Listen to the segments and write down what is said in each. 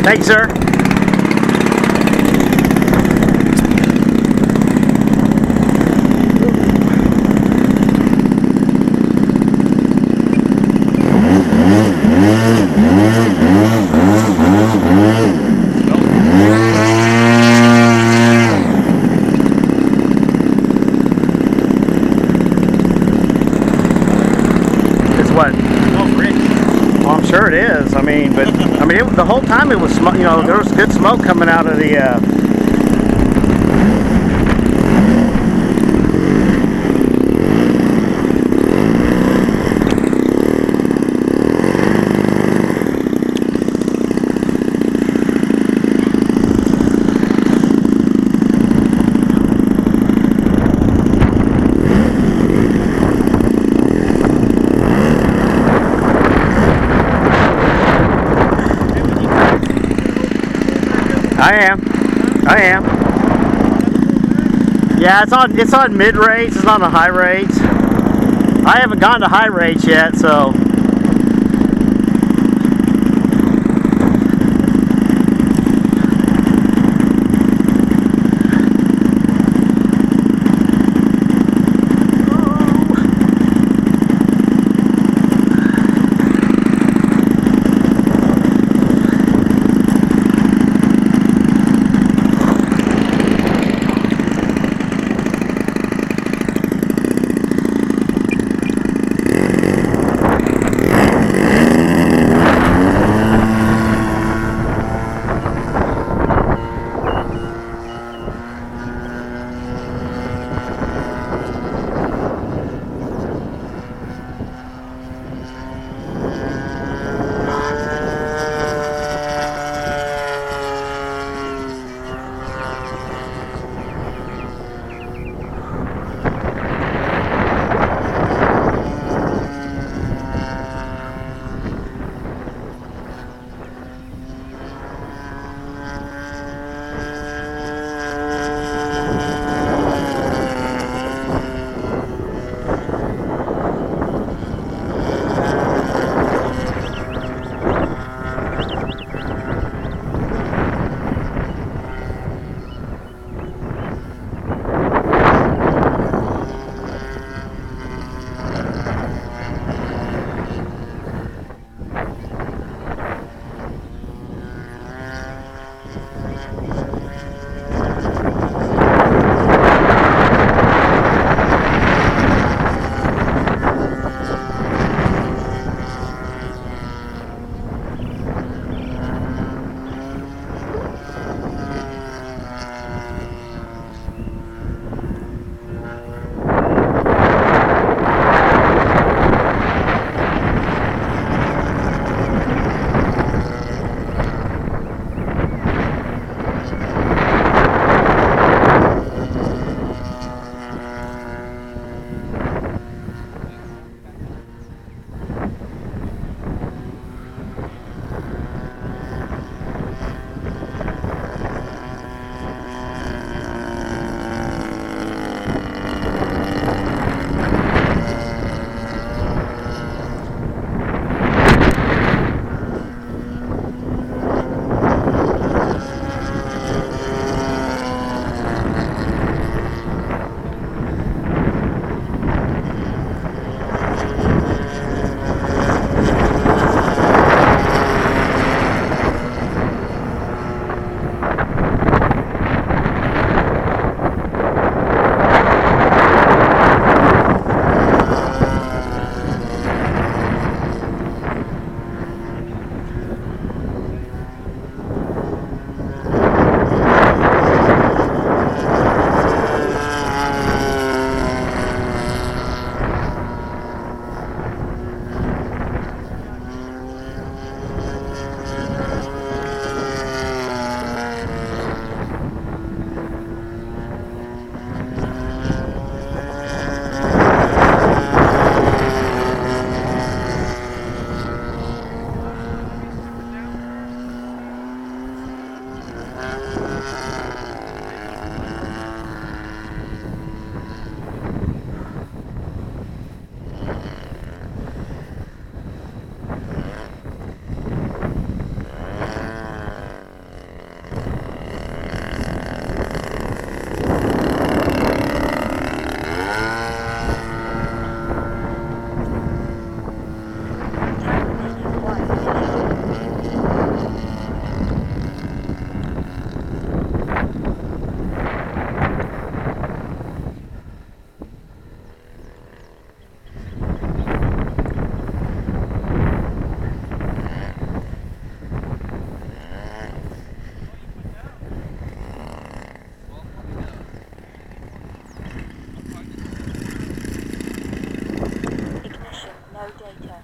Thank you, sir. It's what? Oh, rich. Well, I'm sure it is. I mean, but the whole time it was smoke. You know, there was good smoke coming out of the. I am. Yeah, it's on mid rates. It's not on high rates. I haven't gotten to high rates yet, so.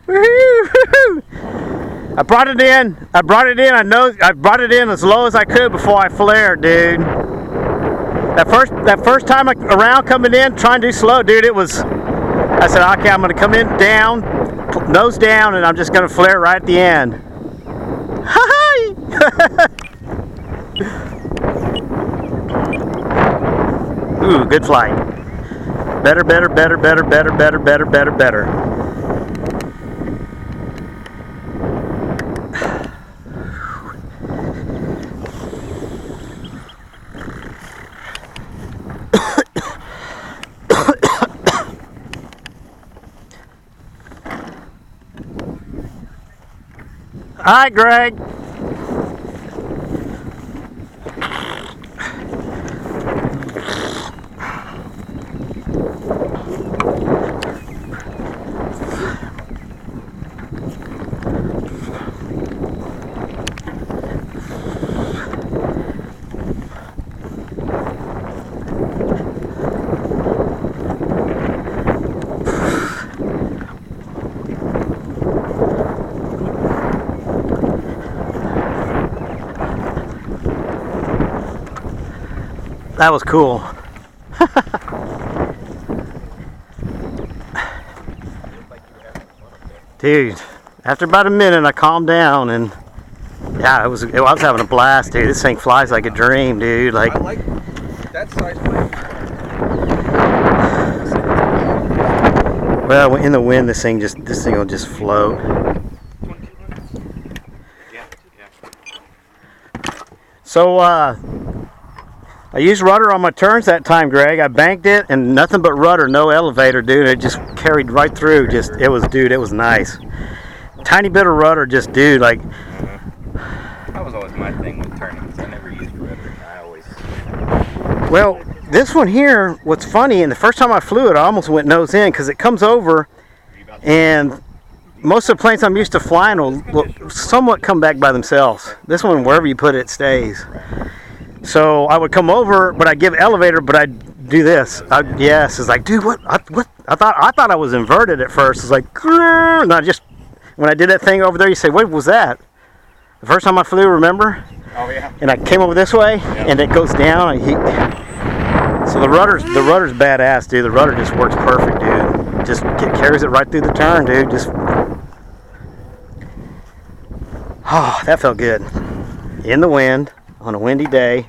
Woo-hoo! I brought it in. I brought it in as low as I could before I flared, dude. That first time around coming in, trying to do slow, dude, it was. I said, okay, I'm gonna come in down, nose down, and I'm just gonna flare right at the end. Hi! Ooh, good flight. Better. Hi, Greg. That was cool. Dude, after about a minute I calmed down and yeah, I was having a blast, dude. This thing flies like a dream, dude. Like, I like that size plane. Well, in the wind this thing will just float. So I used rudder on my turns that time, Greg. I banked it and nothing but rudder, no elevator, dude. It just carried right through. It was nice. Tiny bit of rudder, just, dude, like. That was always my thing with turnings. I never used rudder. Well, this one here, what's funny, and the first time I flew it, I almost went nose in because it comes over, and most of the planes I'm used to flying will somewhat come back by themselves. This one, wherever you put it, it stays. So I would come over, but I'd give elevator, but I'd do this. Yes, it's like, dude, what? I thought I was inverted at first. It's like, and when I did that thing over there, you say, what was that? The first time I flew, remember? Oh yeah. And I came over this way, and it goes down. So the rudder's badass, dude. The rudder just works perfect, dude. Just carries it right through the turn, dude. Oh, that felt good. In the wind on a windy day.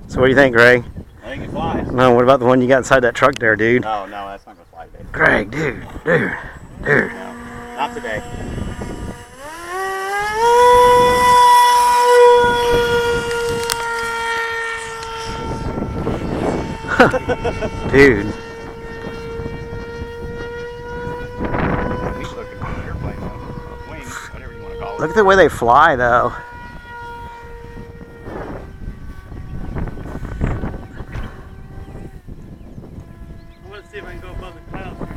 So what do you think, Greg? I think it flies. No, what about the one you got inside that truck there, dude? No, that's not gonna fly today. Greg, dude. No, not today. Dude. Look at the way they fly, though. Let's see if I can go above the clouds for a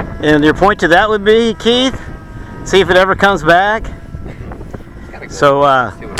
minute. And your point to that would be, Keith, see if it ever comes back. Go So, see what